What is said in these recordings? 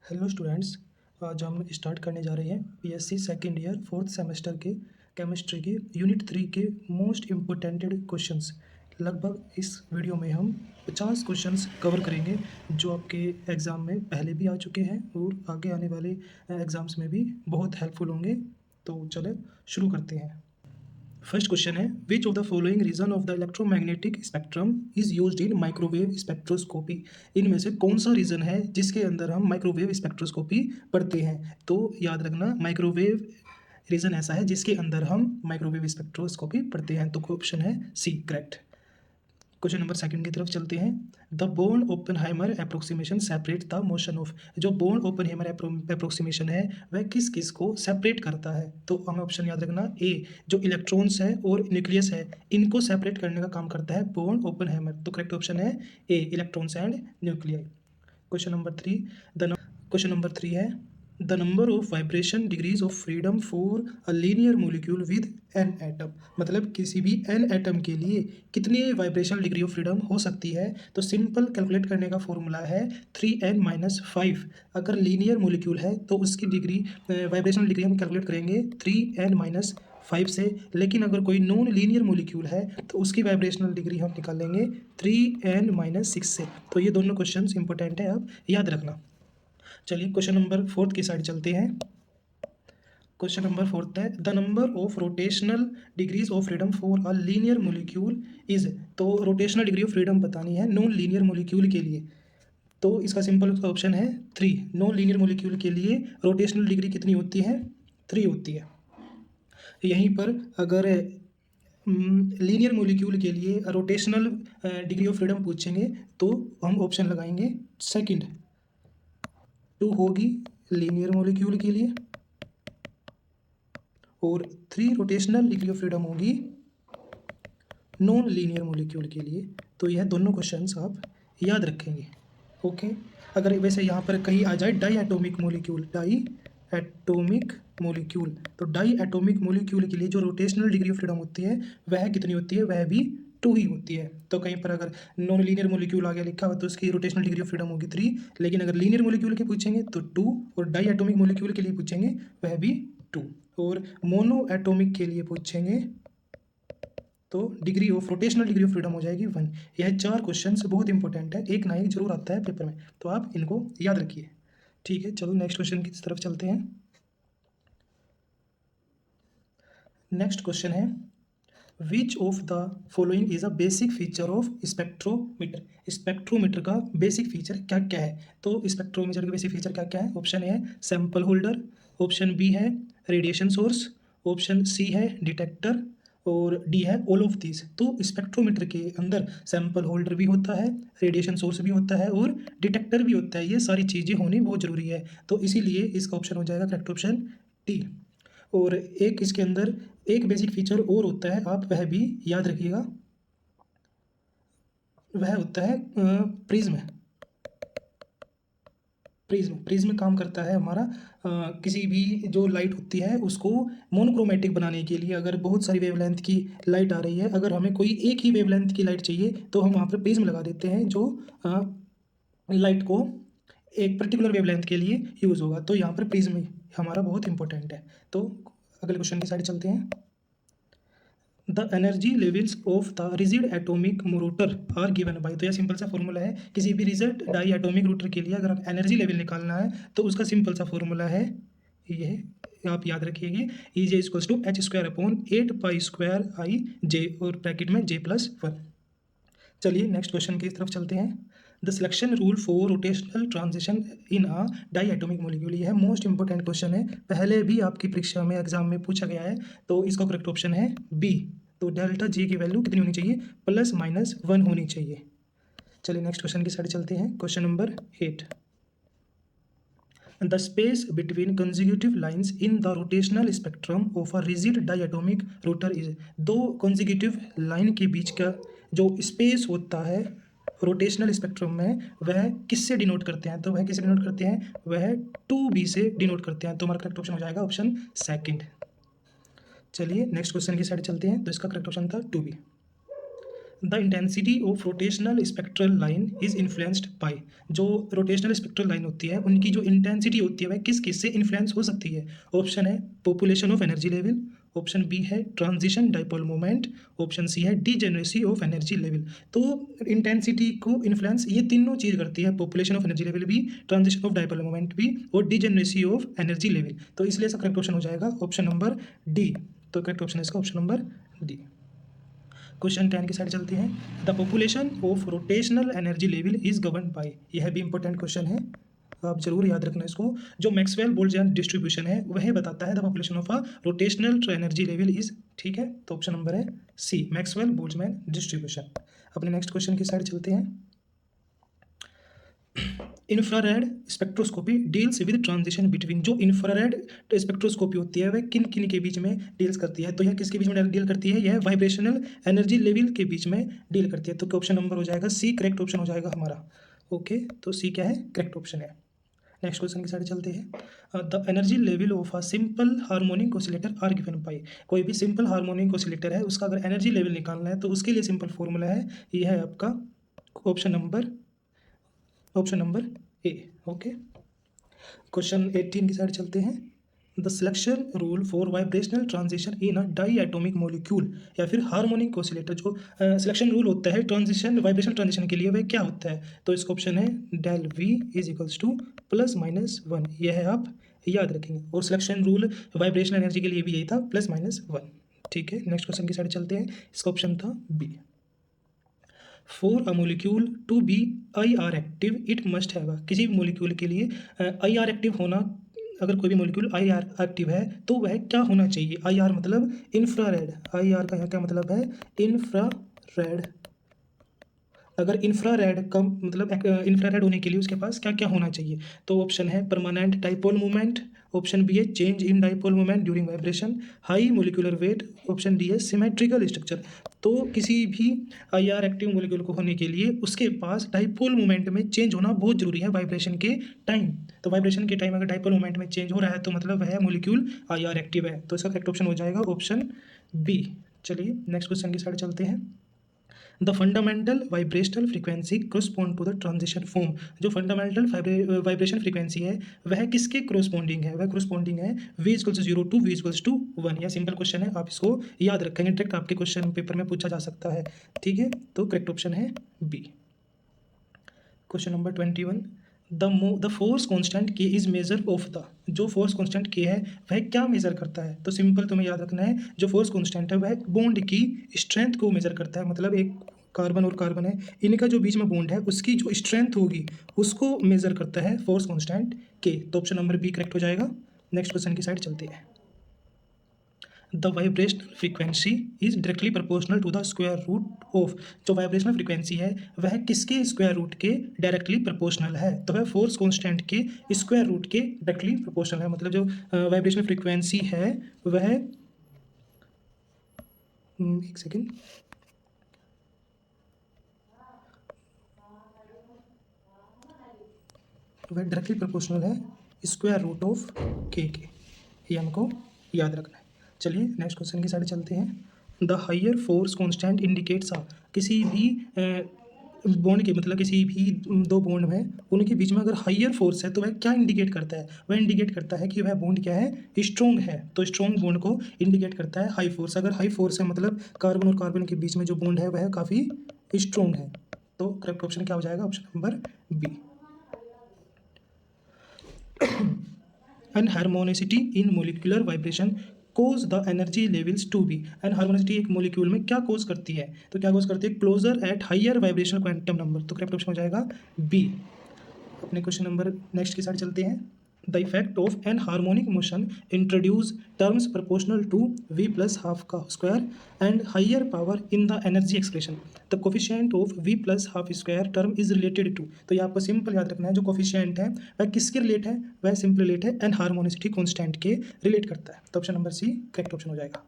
Hello students. आज हम start करने जा रहे हैं BSc second year fourth semester के केमिस्ट्री के यूनिट 3 के मोस्ट इम्पोर्टेंटेड क्वेश्चंस। लगभग इस वीडियो में हम 50 क्वेश्चंस कवर करेंगे जो आपके एग्ज़ाम में पहले भी आ चुके हैं और आगे आने वाले एग्ज़ाम्स में भी बहुत हेल्पफुल होंगे। तो चले शुरू करते हैं। फर्स्ट क्वेश्चन है, which of the following region of the electromagnetic spectrum is used in microwave spectroscopy. इनमें से कौन सा रीजन है जिसके अंदर हम माइक्रोवेव स्पेक्ट्रोस्कोपी पढ़ते हैं? तो याद रखना, माइक्रोवेव रीजन ऐसा है जिसके अंदर हम माइक्रोवेव स्पेक्ट्रोस्कोपी पढ़ते हैं। तो ऑप्शन है C correct. Question number second की तरफ चलते हैं। The Born Oppenheimer approximation separate the motion of. जो बोर्न ओपनहाइमर अप्रोक्सीमेशन है वह किस किस को सेपरेट करता है? तो हमें ऑप्शन याद रखना, ए जो इलेक्ट्रॉन्स है और न्यूक्लियस है इनको सेपरेट करने का काम करता है बोर्न ओपनहाइमर। तो करेक्ट ऑप्शन है A electrons and nuclei. Question number three question number 3 है, the number of vibration degrees of freedom for a linear molecule with N atom. मतलब किसी भी एन एटम के लिए कितनी वाइब्रेशन डिग्री ऑफ फ्रीडम हो सकती है? तो सिंपल कैलकुलेट करने का फॉर्मूला है 3n-5। अगर लीनियर मोलिक्यूल है तो उसकी डिग्री वाइब्रेशनल डिग्री हम कैलकुलेट करेंगे 3n-5 से। लेकिन अगर कोई नॉन लीनियर मोलिक्यूल है तो उसकी वाइब्रेशनल डिग्री हम निकालेंगे 3n-6 से। तो ये दोनों क्वेश्चन इंपॉर्टेंट है, आप याद रखना। चलिए क्वेश्चन नंबर 4 की साइड चलते हैं। क्वेश्चन नंबर 4 है, the number of rotational degrees of freedom for a linear molecule is. तो रोटेशनल डिग्री ऑफ फ्रीडम बतानी है नॉन लीनियर मोलिक्यूल के लिए। तो इसका सिंपल ऑप्शन है 3। नॉन लीनियर मोलिक्यूल के लिए रोटेशनल डिग्री कितनी होती है? 3 होती है। यहीं पर अगर लीनियर मोलिक्यूल के लिए रोटेशनल डिग्री ऑफ फ्रीडम पूछेंगे तो हम ऑप्शन लगाएंगे सेकंड, 2 होगी लीनियर मॉलिक्यूल के लिए और 3 रोटेशनल डिग्री ऑफ फ्रीडम होगी नॉन लीनियर मॉलिक्यूल के लिए। तो यह दोनों क्वेश्चंस आप याद रखेंगे। ओके, अगर वैसे यहाँ पर कहीं आ जाए डाई एटोमिक मॉलिक्यूल, तो डाई एटोमिक मॉलिक्यूल के लिए जो रोटेशनल डिग्री ऑफ फ्रीडम होती है वह कितनी होती है? वह भी 2 ही होती है। तो कहीं पर अगर नॉन लीनियर मॉलिक्यूल आगे लिखा हुआ तो उसकी रोटेशनल डिग्री ऑफ फ्रीडम होगी 3। लेकिन अगर लीनियर मॉलिक्यूल के पूछेंगे तो 2 और डाई एटोमिक मॉलिक्यूल के लिए पूछेंगे वह भी 2 और मोनो एटोमिक के लिए पूछेंगे तो degree of rotational degree of freedom हो जाएगी 1। यह 4 क्वेश्चंस बहुत इंपॉर्टेंट है, एक ना एक जरूर आता है पेपर में, तो आप इनको याद रखिए। ठीक है, चलो नेक्स्ट क्वेश्चन की तरफ चलते हैं। नेक्स्ट क्वेश्चन है, which of the following is a basic feature of spectrometer. Spectrometer का बेसिक फीचर क्या क्या है? तो स्पेक्ट्रोमीटर के बेसिक फीचर क्या क्या है? ऑप्शन ए है सैंपल होल्डर, ऑप्शन बी है रेडिएशन सोर्स, ऑप्शन सी है डिटेक्टर और डी है ऑल ऑफ दीज। तो स्पेक्ट्रोमीटर के अंदर सैंपल होल्डर भी होता है, रेडिएशन सोर्स भी होता है और डिटेक्टर भी होता है। ये सारी चीज़ें होनी बहुत ज़रूरी है, तो इसीलिए इसका ऑप्शन हो जाएगा करेक्ट ऑप्शन डी। और एक इसके अंदर एक बेसिक फीचर और होता है, आप वह भी याद रखिएगा, वह होता है प्रिज्म। प्रिज्म काम करता है हमारा किसी भी जो लाइट होती है उसको मोनोक्रोमेटिक बनाने के लिए। अगर बहुत सारी वेवलेंथ की लाइट आ रही है, अगर हमें कोई एक ही वेवलेंथ की लाइट चाहिए तो हम वहाँ पर प्रिज्म लगा देते हैं जो लाइट को एक पर्टिकुलर वेवलेंथ के लिए यूज़ होगा। तो यहाँ पर प्रिज्म हमारा बहुत इंपॉर्टेंट है। तो अगले क्वेश्चन की साइड चलते हैं। The energy levels of the rigid atomic rotor are given by. तो यह सिंपल सा फॉर्मूला है, किसी भी रिजिड डाई एटोमिक रोटर के लिए अगर एनर्जी लेवल निकालना है तो उसका सिंपल सा फॉर्मूला है, ये आप याद रखिएगा, ई जे इक्वल्स टू h²/8π² और ब्रैकेट में j+1। चलिए नेक्स्ट क्वेश्चन की तरफ चलते हैं। The selection rule for rotational transition in a di atomic molecule. यह मोस्ट इंपॉर्टेंट क्वेश्चन है, पहले भी आपकी परीक्षा में एग्जाम में पूछा गया है। तो इसका करेक्ट ऑप्शन है बी। तो डेल्टा जे की वैल्यू कितनी होनी चाहिए? +-1 होनी चाहिए। चलिए नेक्स्ट क्वेश्चन की साइड चलते हैं। Question number 8, the space between consecutive lines in the rotational spectrum of a rigid diatomic rotor is. दो कंजिक्यूटिव लाइन के बीच का जो स्पेस होता है रोटेशनल स्पेक्ट्रम में वह किससे डिनोट करते हैं? तो वह किससे डिनोट करते हैं? वह 2b से डिनोट करते हैं। तो हमारा करेक्ट ऑप्शन हो जाएगा ऑप्शन सेकंड। चलिए नेक्स्ट क्वेश्चन की साइड चलते हैं। तो इसका करेक्ट ऑप्शन था 2b। The intensity of rotational spectral line is influenced by, जो रोटेशनल स्पेक्ट्रल लाइन होती है उनकी जो इंटेंसिटी होती है वह किस किस से इन्फ्लुएंस हो सकती है। ऑप्शन है population of energy level, option B है transition dipole moment, option C है डीजेनरेसी ऑफ एनर्जी लेवल। तो इंटेंसिटी को इन्फ्लुएंस ये तीनों चीज़ करती है, पॉपुलेशन ऑफ एनर्जी लेवल भी, ट्रांजिशन ऑफ डाइपोल मोमेंट भी और डीजेनरेसी ऑफ एनर्जी लेवल। तो इसलिए इसका करेक्ट ऑप्शन हो जाएगा ऑप्शन नंबर डी। तो करेक्ट ऑप्शन है इसका ऑप्शन नंबर डी। क्वेश्चन 10 की साइड चलते हैं। The population of rotational energy level is govern by, यह भी इंपॉर्टेंट क्वेश्चन है, आप जरूर याद रखना इसको। जो मैक्सवेल बोल्ट्जमैन डिस्ट्रीब्यूशन है वह बताता है the population of a rotational energy level is, ठीक है। तो ऑप्शन नंबर है सी, मैक्सवेल बोल्ट्जमैन डिस्ट्रीब्यूशन। अपने नेक्स्ट क्वेश्चन की साइड चलते हैं। Infrared spectroscopy deals with transition between, जो इंफ्रारेड स्पेक्ट्रोस्कोपी होती है वह किन किन के बीच में डील्स करती है। तो यह किसके बीच में डील करती है, यह वाइब्रेशनल एनर्जी लेवल के बीच में डील करती है। तो ऑप्शन नंबर हो जाएगा सी, करेक्ट ऑप्शन हो जाएगा हमारा। ओके, तो सी क्या है, करेक्ट ऑप्शन है। नेक्स्ट क्वेश्चन की साइड चलते हैं। The energy level of a simple harmonic oscillator are given by, कोई भी सिंपल हार्मोनिक ऑसिलेटर है उसका अगर एनर्जी लेवल निकालना है तो उसके लिए सिंपल फॉर्मूला है, यह है आपका ऑप्शन नंबर ए। ओके, क्वेश्चन 18 की साइड चलते हैं। The selection rule for vibrational transition in a di atomic molecule, या फिर हार्मोनिक ऑसिलेटर, जो सिलेक्शन रूल होता है ट्रांजिशन वाइब्रेशनल ट्रांजिशन के लिए वह क्या होता है। तो इसका ऑप्शन है del v is equals to +-1, यह है आप याद रखेंगे। और सिलेक्शन रूल वाइब्रेशनल एनर्जी के लिए भी यही था +-1, ठीक है। नेक्स्ट क्वेश्चन की साइड चलते हैं। इसका ऑप्शन था B. For a molecule to be I R active it must have, किसी भी मोलिक्यूल के लिए आई आर एक्टिव होना, अगर कोई भी मोलिक्यूल आई आर एक्टिव है तो वह क्या होना चाहिए। आई आर मतलब इंफ्रारेड, आई आर का यहाँ क्या मतलब है, इंफ्रारेड। अगर इंफ्रारेड का मतलब इंफ्रारेड होने के लिए उसके पास क्या क्या होना चाहिए। तो ऑप्शन है permanent dipole moment, option B है change in dipole moment during vibration, high molecular weight, option D है सिमेट्रिकल स्ट्रक्चर। तो किसी भी आई आर एक्टिव मोलिक्यूल को होने के लिए उसके पास डाइपोल मोमेंट में चेंज होना बहुत जरूरी है वाइब्रेशन के टाइम। तो वाइब्रेशन के टाइम अगर डाइपोल मोमेंट में चेंज हो रहा है तो मतलब वह मोलिक्यूल आई आर एक्टिव है। तो इसका करेक्ट ऑप्शन हो जाएगा ऑप्शन बी। चलिए नेक्स्ट क्वेश्चन की साइड चलते हैं। The fundamental vibrational frequency correspond to the transition form, जो फंडामेंटल वाइब्रेशन फ्रीक्वेंसी है वह किसके corresponding है, वह corresponding है V=0 टू V=1। यह सिंपल क्वेश्चन है, आप इसको याद रखेंगे, डायरेक्ट आपके क्वेश्चन पेपर में पूछा जा सकता है, ठीक है। तो करेक्ट ऑप्शन है B. Question number 21। The force constant K is measure of the, जो फोर्स कांस्टेंट के है वह क्या मेजर करता है। तो सिंपल तुम्हें याद रखना है, जो फोर्स कांस्टेंट है वह बॉन्ड की स्ट्रेंथ को मेजर करता है। मतलब एक कार्बन और कार्बन है, इनका जो बीच में बॉन्ड है उसकी जो स्ट्रेंथ होगी उसको मेजर करता है फोर्स कांस्टेंट के। तो ऑप्शन नंबर बी करेक्ट हो जाएगा। नेक्स्ट क्वेश्चन की साइड चलते हैं। The vibrational frequency is directly proportional to the square root of, जो वाइब्रेशनल फ्रीक्वेंसी है वह किसके स्क्वायर रूट के डायरेक्टली प्रोपोर्शनल है। तो वह फोर्स कांस्टेंट के स्क्वायर रूट के डायरेक्टली प्रोपोर्शनल है। मतलब जो वाइब्रेशनल फ्रीक्वेंसी है वह एक सेकेंड, वह डायरेक्टली प्रोपोर्शनल है स्क्वायर रूट ऑफ के, ये हमको याद रखना है। चलिए नेक्स्ट क्वेश्चन की साइड चलते हैं। The higher force constant indicates uh, किसी भी बॉन्ड के मतलब किसी भी दो बॉन्ड में उनके बीच में अगर हायर फोर्स है तो वह क्या इंडिकेट करता है, वह इंडिकेट करता है कि वह बॉन्ड क्या है, स्ट्रॉन्ग है। तो स्ट्रॉन्ग बॉन्ड को इंडिकेट करता है हाई फोर्स। अगर हाई फोर्स है मतलब कार्बन और कार्बन के बीच में जो बॉन्ड है वह काफ़ी स्ट्रॉन्ग है। तो करेक्ट ऑप्शन क्या हो जाएगा, option number B. Anharmonicity in molecular vibration cause the energy levels to be, anharmonicity एक मोलिक्यूल में क्या कोज करती है, तो क्या कोज करती है, closer at higher vibrational quantum number. तो करेक्ट ऑप्शन हो जाएगा बी। अपने क्वेश्चन नंबर नेक्स्ट की साइड चलते हैं। The effect of an harmonic motion introduce terms proportional to v plus half का square and higher power in the energy expression, the coefficient of v plus half square term is related to. तो ये आपको simple याद रखना है, जो coefficient है वह किसके रिलेट है, वह सिंपल रिलेट है एन हार्मोनिसिटी कॉन्स्टेंट के रिलेट करता है। तो option number C correct option हो जाएगा।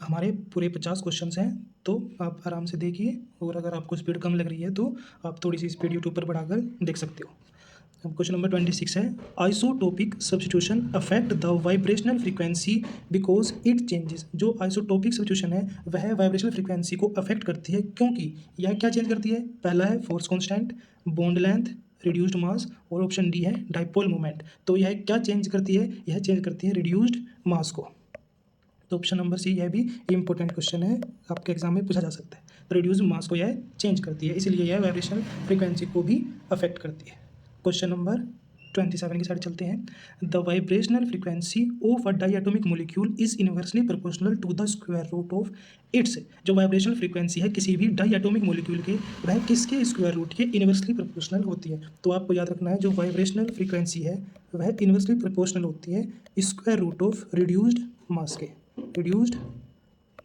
हमारे पूरे 50 क्वेश्चंस हैं, तो आप आराम से देखिए, और अगर आपको स्पीड कम लग रही है तो आप थोड़ी सी स्पीड यूट्यूब पर बढ़ाकर देख सकते हो। अब क्वेश्चन नंबर 26 है, isotopic substitution affect the vibrational frequency because it changes. जो आइसोटोपिक सब्स्टिट्यूशन है वह वाइब्रेशनल फ्रीक्वेंसी को अफेक्ट करती है, क्योंकि यह क्या चेंज करती है? पहला है force constant, bond length, reduced mass, और ऑप्शन डी है डाइपोल मोमेंट। तो यह क्या चेंज करती है? यह चेंज करती है रिड्यूस्ड मास को। तो ऑप्शन नंबर सी, यह भी इंपॉर्टेंट क्वेश्चन है, आपके एग्जाम में पूछा जा सकता है। तो रिड्यूस्ड मास को यह चेंज करती है, इसलिए यह वाइब्रेशनल फ्रीक्वेंसी को भी अफेक्ट करती है। क्वेश्चन नंबर 27 की साइड चलते हैं। The vibrational frequency of a diatomic molecule is inversely proportional to the square root of its. जो वाइब्रेशनल फ्रीक्वेंसी है किसी भी डाइएटोमिक मोलिक्यूल के, वह किसके स्क्वायर रूट के इनवर्सली प्रोपोर्शनल होती है? तो आपको याद रखना है, जो वाइब्रेशनल फ्रीक्वेंसी है वह इनवर्सली प्रोपोर्शनल होती है स्क्वायर रूट ऑफ रिड्यूस्ड मास के, रिड्यूस्ड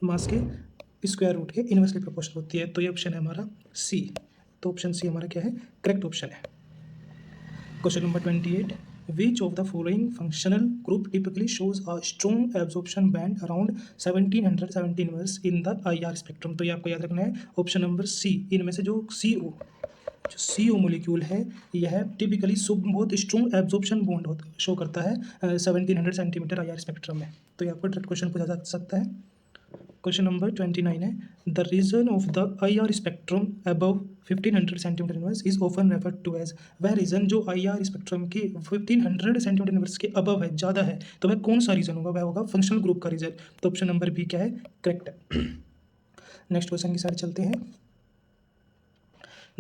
मास के स्क्वायर रूट के इनवर्सली प्रोपोर्शनल होती है। तो ये ऑप्शन है हमारा सी। तो ऑप्शन सी हमारा क्या है? करेक्ट ऑप्शन है। Question number 28, which of the following functional group typically shows a strong absorption band around 1717 verse in the IR spectrum. तो ये आपको याद रखना है, ऑप्शन नंबर सी। इनमें से जो CO मोलिक्यूल है यह टिपिकली बहुत स्ट्रॉन्ग एब्जॉर्प्शन बॉन्ड शो करता है 1700 सेंटीमीटर IR स्पेक्ट्रम में। तो ये आपको डायरेक्ट क्वेश्चन पूछा जा सकता है। क्वेश्चन नंबर 29 है, the region of the IR spectrum above 1500 centimetre inverse is often referred to as. वह रीजन जो IR स्पेक्ट्रम के 1500 सेंटीमीटर इनवर्स के अबव है, ज़्यादा है, तो वह कौन सा रीजन होगा? वह होगा फंक्शनल ग्रुप का रीजन। तो ऑप्शन नंबर बी क्या है? करेक्ट है। नेक्स्ट क्वेश्चन की साइड चलते हैं।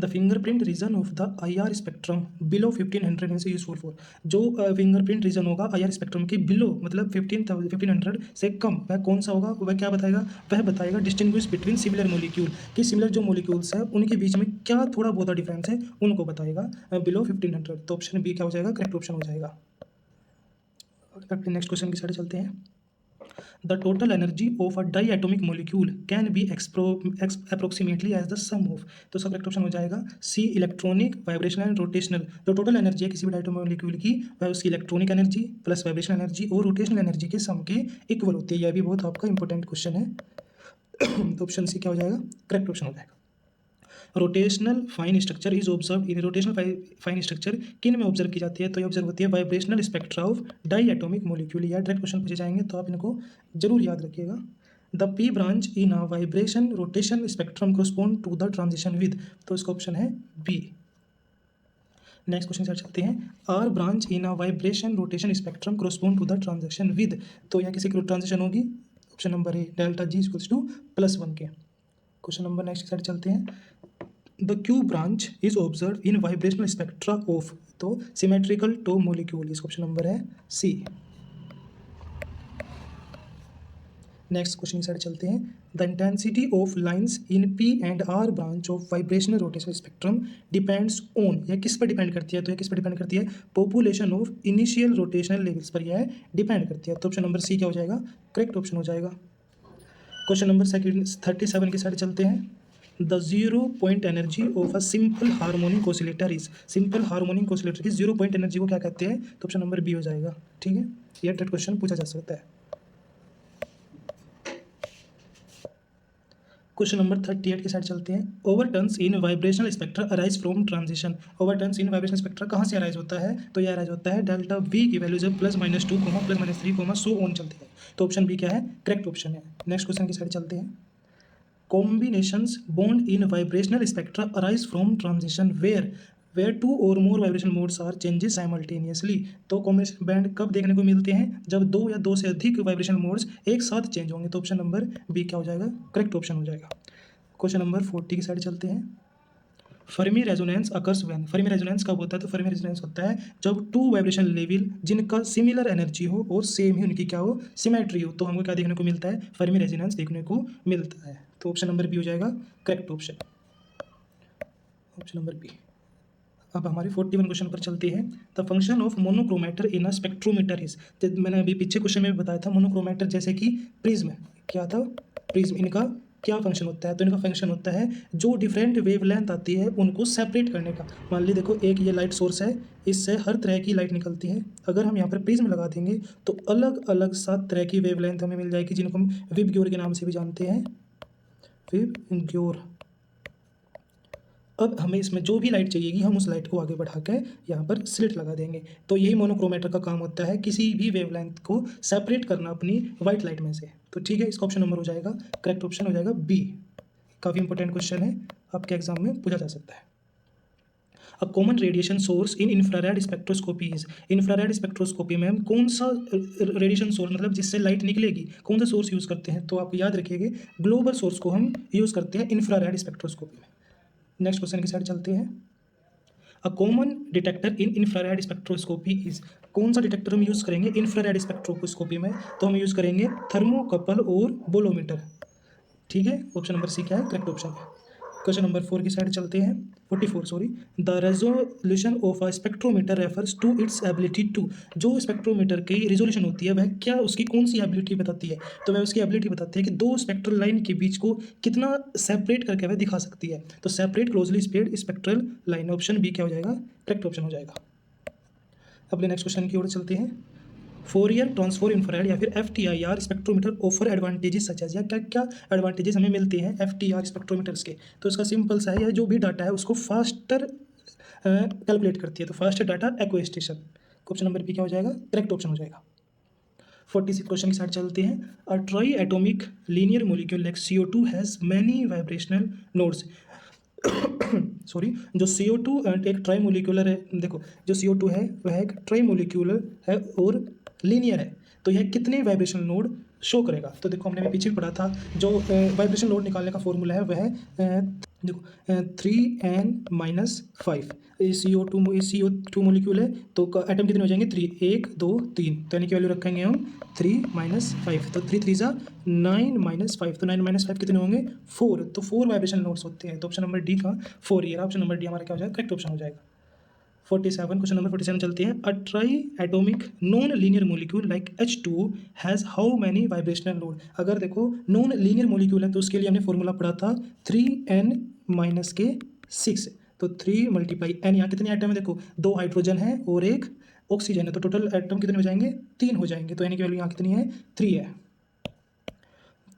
The fingerprint region of the IR spectrum below 1500 से यूजफुल फॉर। जो फिंगरप्रिंट रीजन होगा IR स्पेक्ट्रम के बिलो, मतलब 1500 से कम, वह कौन सा होगा? वह क्या बताएगा? वह बताएगा डिस्टिंग्विश बिटवीन सिमिलर मोलिक्यूल, कि सिमिलर जो मोलिक्यूल्स है उनके बीच में क्या थोड़ा बहुत डिफरेंस है, उनको बताएगा बिलो 1500। तो ऑप्शन बी क्या हो जाएगा? करेक्ट ऑप्शन हो जाएगा। नेक्स्ट क्वेश्चन की साइड चलते हैं। The total energy of a diatomic molecule can be approximately as the sum of। तो इसका करेक्ट ऑप्शन हो जाएगा सी, इलेक्ट्रॉनिक, वाइब्रेशनल एंड रोटेशनल। जो टोटल एनर्जी है किसी भी डायटोमिक मोलिक्यूल की, वह उसकी electronic energy plus vibrational energy और रोटेशनल एनर्जी के सम के इक्वल होती है। यह भी बहुत आपका इंपॉर्टेंट क्वेश्चन है। तो ऑप्शन सी क्या हो जाएगा? करेक्ट ऑप्शन हो जाएगा। Rotational fine structure is observe in rotational fine structure किन में ऑब्जर्व की जाती है? तो ये ऑब्जर्व होती है vibrational spectra of diatomic molecule. या डायरेक्ट क्वेश्चन पूछे जाएंगे तो आप इनको जरूर याद रखिएगा। The P branch in a vibration rotation spectrum correspond to the transition with. तो इसका ऑप्शन है बी। नेक्स्ट क्वेश्चन से चलते हैं। R branch in a vibration rotation spectrum correspond to the transaction with. तो यह किसी की ट्रांजिशन होगी? Option number A, delta J equals to +1 के। क्वेश्चन नंबर नेक्स्ट साइड चलते हैं। The Q branch is observe in vibrational spectra of. तो symmetrical top molecule, इसका ऑप्शन नंबर है सी। नेक्स्ट क्वेश्चन की साइड चलते हैं। The intensity of lines in P and R branch of vibrational rotational spectrum depends on. यह किस पर depend करती है? तो यह किस पर डिपेंड करती है? Population of initial rotational levels पर यह डिपेंड करती है। तो ऑप्शन नंबर सी क्या हो जाएगा? करेक्ट ऑप्शन हो जाएगा। क्वेश्चन नंबर 37 की साइड चलते हैं। The zero point energy of a simple harmonic oscillator is. Simple harmonic oscillator की जीरो पॉइंट एनर्जी को क्या कहते हैं? तो ऑप्शन नंबर बी हो जाएगा। ठीक है, यह डायरेक्ट क्वेश्चन पूछा जा सकता है। क्वेश्चन नंबर 38 की साइड चलते हैं। Overtones in vibrational spectra arise from transition. Overtones in vibrational spectra कहाँ से अराइज होता है? तो यह अराइज होता है डेल्टा वी की वैल्यू जब +-2, +-3, सो ऑन चलती है। तो ऑप्शन बी क्या है? करेक्ट ऑप्शन है। नेक्स्ट क्वेश्चन की साइड चलते हैं। Combinations bond in vibrational spectra arise from transition where two or more vibration modes are changes simultaneously। तो कॉम्बिनेशन बैंड कब देखने को मिलते हैं? जब दो या दो से अधिक वाइब्रेशन मोड्स एक साथ चेंज होंगे। तो ऑप्शन नंबर बी क्या हो जाएगा? करेक्ट ऑप्शन हो जाएगा। क्वेश्चन नंबर 40 की साइड चलते हैं। Fermi resonance occurs when. Fermi resonance कब होता है? तो फर्मी रेजोनेंस होता है जब टू वाइब्रेशन लेवल जिनका सिमिलर एनर्जी हो और सेम ही उनकी क्या हो? सिमेट्री हो। तो हमको क्या देखने को मिलता है? फर्मी रेजोनेंस देखने को मिलता है। तो ऑप्शन नंबर बी हो जाएगा correct option, option number B. अब हमारे 41 क्वेश्चन पर चलते हैं। The function of monochromator in a spectrometer is. मैंने अभी पीछे क्वेश्चन में बताया था मोनोक्रोमेटर जैसे कि प्रिज्म, क्या था? प्रिज्म, इनका क्या फंक्शन होता है? तो इनका फंक्शन होता है जो डिफरेंट वेवलेंथ आती है उनको सेपरेट करने का। मान ली देखो, एक ये लाइट सोर्स है, इससे हर तरह की लाइट निकलती है। अगर हम यहाँ पर प्रिज्म लगा देंगे तो अलग अलग 7 तरह की वेवलेंथ हमें मिल जाएगी, जिनको हम विबग्योर के नाम से भी जानते हैं। विबग्योर अब हमें इसमें जो भी लाइट चाहिएगी हम उस लाइट को आगे बढ़ा के यहाँ पर स्लिट लगा देंगे। तो यही मोनोक्रोमेटर का काम होता है, किसी भी वेवलेंथ को सेपरेट करना अपनी वाइट लाइट में से। तो ठीक है, इसका ऑप्शन नंबर हो जाएगा, करेक्ट ऑप्शन हो जाएगा बी। काफ़ी इंपॉर्टेंट क्वेश्चन है, आपके एग्जाम में पूछा जा सकता है। A common radiation source in infrared spectroscopy is, infrared spectroscopy में हम कौन सा रेडिएशन सोर्स, मतलब जिससे लाइट निकलेगी, कौन सा सोर्स यूज़ करते हैं? तो आप याद रखिएगा, ग्लोबल सोर्स को हम यूज़ करते हैं इंफ्रारेड स्पेक्ट्रोस्कोपी में। नेक्स्ट क्वेश्चन की साइड चलते हैं। A common detector in infrared spectroscopy is, कौन सा डिटेक्टर हम यूज़ करेंगे इंफ्रारेड स्पेक्ट्रोस्कोपी में? तो हम यूज़ करेंगे थर्मोकपल और बोलोमीटर। ठीक है, ऑप्शन नंबर सी क्या है, करेक्ट ऑप्शन है। क्वेश्चन नंबर 4 की साइड चलते हैं, 44 sorry. The resolution of a spectrometer refers to its ability to, जो स्पेक्ट्रोमीटर की रिजोल्यूशन होती है वह क्या, उसकी कौन सी एबिलिटी बताती है? तो वह उसकी एबिलिटी बताती है कि दो स्पेक्ट्रल लाइन के बीच को कितना सेपरेट करके वह दिखा सकती है। तो separate closely spaced spectral line, option B क्या हो जाएगा, करेक्ट ऑप्शन हो जाएगा। अपने नेक्स्ट क्वेश्चन की ओर चलते हैं। फोरियर ट्रांसफॉर्म इंफ्रारेड या फिर FTIR spectrometer offer advantages such as, या क्या क्या एडवांटेजेस हमें मिलते हैं FTIR स्पेक्ट्रोमीटर्स के? तो इसका सिंपल सा है, यह जो भी डाटा है उसको फास्टर कैलकुलेट करती है, तो faster data acquisition. Option number B क्या हो जाएगा, करेक्ट ऑप्शन हो जाएगा। 46 क्वेश्चन की साइड चलते हैं। A try atomic linear molecule like CO2 has many vibrational nodes. Sorry, जो CO2 एक ट्राई मोलिकुलर है, देखो जो CO2 है वह एक ट्राई मोलिकुलर है और लीनियर है, तो यह कितने वाइब्रेशनल नोड शो करेगा? तो देखो हमने अभी पीछे पढ़ा था, जो वाइब्रेशनल नोड निकालने का फॉर्मूला है वह देखो 3n-5। CO2 मोलिक्यूल है, तो एटम कितने हो जाएंगे, 3, 1 2 3, तो यानी कि वैल्यू रखेंगे हम 3-5, तो 3 3 9-5, तो 9-5 कितने होंगे, 4, तो 4 वाइब्रेशन नोड्स होते हैं। तो ऑप्शन नंबर डी का 4 ईयर, ऑप्शन नंबर डी हमारा क्या हो जाएगा, करेक्ट ऑप्शन हो जाएगा। 47 क्वेश्चन नंबर 47 चलते हैं। A try atomic non linear molecule like H2 has how many vibrational node? अगर देखो नॉन लीनियर मोलिक्यूल है तो उसके लिए हमने फॉर्मूला पढ़ा था 3n-6, तो 3 × n, यहाँ कितने आइटम है, देखो 2 हाइड्रोजन है और 1 ऑक्सीजन है, तो टोटल आइटम कितने हो जाएंगे, 3 हो जाएंगे, तो यानी कि वैल्यू यहाँ कितनी है, 3 है,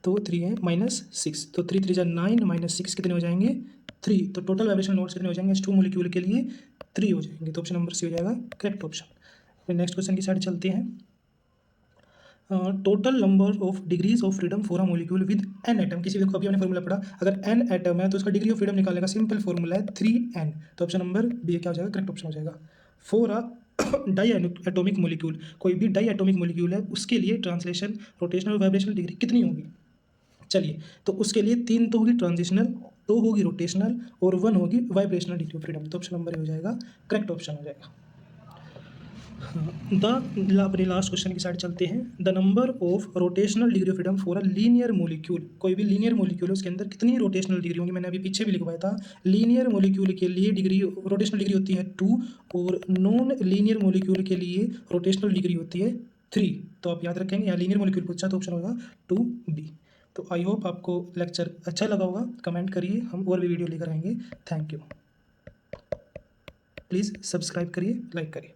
तो 3 है -6, तो 3 3 9 -6 कितने हो जाएंगे, 3, तो टोटल वाइब्रेशनल नोड्स कितने हो जाएंगे H2 मोलिक्यूल के लिए, 3 हो जाएंगे, तो ऑप्शन नंबर सी हो जाएगा करेक्ट ऑप्शन। फिर नेक्स्ट क्वेश्चन की साइड चलते हैं। Total number of degrees of freedom for a molecule with n atom, किसी देखो अभी हमने फॉर्मूला पढ़ा, अगर n एटम है तो उसका डिग्री ऑफ फ्रीडम निकालने का सिंपल फॉर्मूला है 3n, तो ऑप्शन नंबर बी क्या हो जाएगा, करेक्ट ऑप्शन हो जाएगा। For a di atomic molecule, कोई भी डाई एटोमिक मोलिक्यूल है उसके लिए ट्रांसलेशन, रोटेशनल और वाइब्रेशनल डिग्री कितनी होगी? चलिए, तो उसके लिए 3 तो होगी ट्रांजिशनल, 2 होगी रोटेशनल और 1 होगी वाइब्रेशनल डिग्री ऑफ फ्रीडम, तो ऑप्शन नंबर हो जाएगा करेक्ट ऑप्शन हो जाएगा। अपने लास्ट क्वेश्चन की साइड चलते हैं। The number of rotational degree of freedom for a linear molecule, कोई भी लीनियर मोलिक्यूल है उसके अंदर कितनी रोटेशनल डिग्री होंगी? मैंने अभी पीछे भी लिखवाया था, लीनियर मोलिक्यूल के लिए डिग्री, रोटेशनल डिग्री होती है 2, और नॉन लीनियर मोलिक्यूल के लिए रोटेशनल डिग्री होती है 3, तो आप याद रखेंगे, यहाँ लीनियर मोलिक्यूल पूछा तो ऑप्शन होगा 2B। तो आई होप आपको लेक्चर अच्छा लगा होगा, कमेंट करिए, हम और भी वीडियो लेकर आएंगे। थैंक यू, प्लीज़ सब्सक्राइब करिए, लाइक करिए।